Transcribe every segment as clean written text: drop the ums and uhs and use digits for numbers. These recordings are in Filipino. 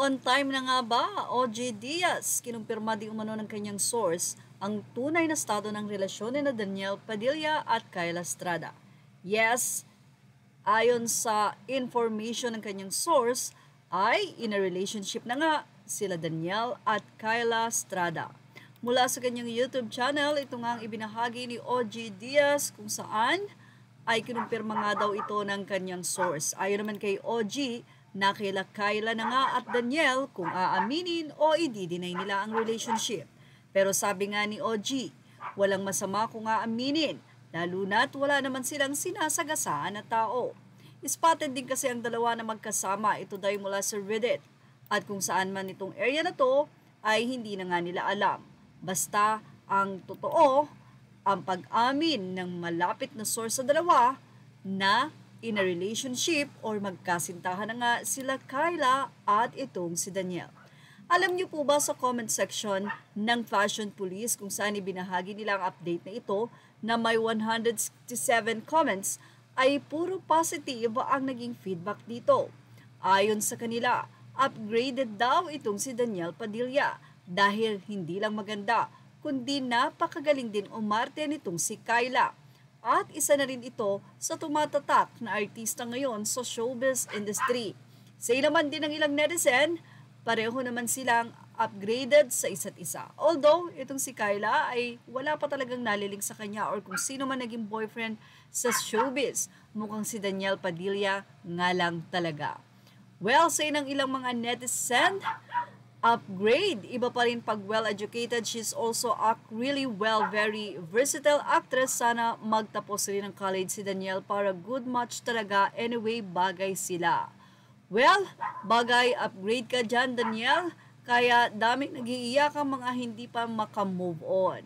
On time na nga ba, OG Diaz? Kinumpirma di umano ng kanyang source ang tunay na estado ng relasyon ni Daniel Padilla at Kyla Estrada. Yes, ayon sa information ng kanyang source, ay in a relationship na nga sila Daniel at Kyla Estrada. Mula sa kanyang YouTube channel, ito nga ang ibinahagi ni OG Diaz kung saan ay kinumpirma nga daw ito ng kanyang source. Ayon naman kay OG, nakila Kyla na nga at Daniel kung aaminin o i-deny nila ang relationship. Pero sabi nga ni OG, walang masama kung aaminin, lalo na't wala naman silang sinasagasaan na tao. Spotted din kasi ang dalawa na magkasama, ito daw mula sa Reddit. At kung saan man itong area na to, ay hindi na nga nila alam. Basta ang totoo, ang pag-amin ng malapit na source sa dalawa na in a relationship or magkasintahan na nga sila Kyla at itong si Daniel. Alam niyo po ba sa comment section ng Fashion Police kung saan ibinahagi nila ang update na ito na may 167 comments ay puro positive ang naging feedback dito. Ayon sa kanila, upgraded daw itong si Daniel Padilla dahil hindi lang maganda kundi napakagaling din umarte nitong si Kyla. At isa na rin ito sa tumatatak na artista ngayon sa showbiz industry. Say naman din ng ilang netizen, pareho naman silang upgraded sa isa't isa. Although, itong si Kyla ay wala pa talagang naliling sa kanya or kung sino man naging boyfriend sa showbiz. Mukhang si Daniel Padilla nga lang talaga. Well, say ng ilang mga netizen, upgrade. Iba pa rin pag well-educated. She's also a really very versatile actress. Sana magtapos rin ng college si Daniel para good match talaga. Anyway, bagay sila. Well, bagay, upgrade ka dyan, Daniel. Kaya daming nag-iiyak ang mga hindi pa makamove on.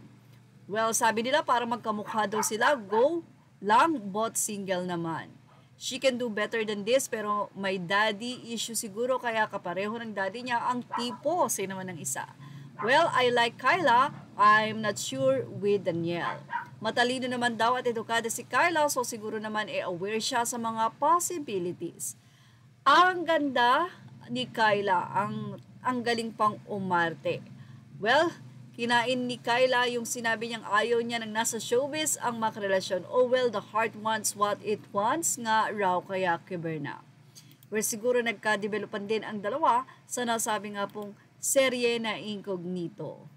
Well, sabi nila para magkamukha daw sila, go lang, both single naman. She can do better than this pero may daddy issue siguro kaya kapareho ng daddy niya ang tipo, say naman ng isa. Well, I like Kyla, I'm not sure with Daniel. Matalino naman daw at edukada si Kyla so siguro naman aware siya sa mga possibilities. Ang ganda ni Kyla, ang galing pang umarte. Well, kinain ni Kyla yung sinabi niyang ayaw niya nang nasa showbiz ang makarelasyon. Oh well, the heart wants what it wants nga raw kaya kiberna. Where siguro nagka-developan din ang dalawa sa nasabi nga pong serye na Incognito.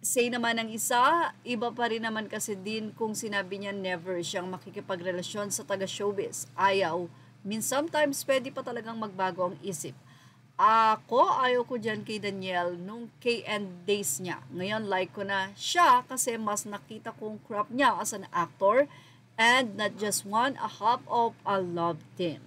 Say naman ng isa, iba pa rin naman kasi din kung sinabi niya never siyang makikipagrelasyon sa taga-showbiz. Ayaw. Sometimes pwede pa talagang magbago ang isip. Ako, ayaw ko dyan kay Daniel nung KN days niya. Ngayon, like ko na siya kasi mas nakita kong crop niya as an actor and not just one, a half of a love team.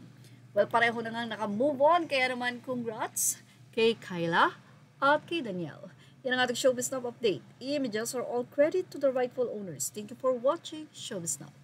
Well, pareho na nga naka-move on, kaya naman congrats kay Kyla at kay Daniel. Yan ang ating Showbiz Now update. Images are all credit to the rightful owners. Thank you for watching Showbiz Now.